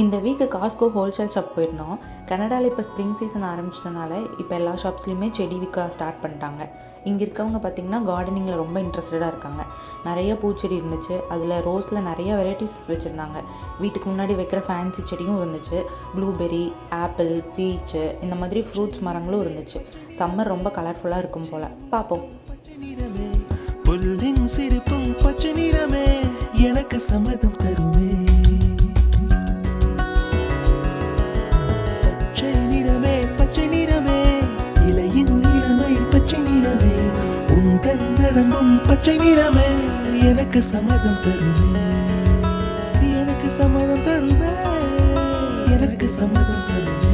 இந்த week Costco wholesale shop போயிருந்தோம். கனடாவில் இப்போ ஸ்ப்ரிங் சீசன் ஆரம்பிச்சிட்டனால இப்போ எல்லா ஷாப்ஸ்லையுமே செடி விற்க ஸ்டார்ட் பண்ணிட்டாங்க. இங்கே இருக்கவங்க பார்த்திங்கன்னா கார்டனிங்கில் ரொம்ப இன்ட்ரெஸ்டடாக இருக்காங்க. நிறைய பூச்செடி இருந்துச்சு. அதில் ரோஸில் நிறைய வெரைட்டிஸ் வச்சுருந்தாங்க. வீட்டுக்கு முன்னாடி வைக்கிற ஃபேன்சி செடியும் இருந்துச்சு. ப்ளூபெர்ரி, ஆப்பிள், பீச்சு இந்த மாதிரி ஃப்ரூட்ஸ் மரங்களும் இருந்துச்சு. சம்மர் ரொம்ப கலர்ஃபுல்லாக இருக்கும் போல். பார்ப்போம். புல்லின் சிரிப்பும் பச்சை நிறமே எனக்கு சம்மதம் தருமே. பச்சை நிறமே பச்சை நிறமே இலையின் நிறமை பச்சை நிறமே உந்தன் நரம்பும் பச்சை நிறமே எனக்கு சம்மதம் தருமே. எனக்கு சம்மதம் தருமே. எனக்கு சம்மதம் தருமே.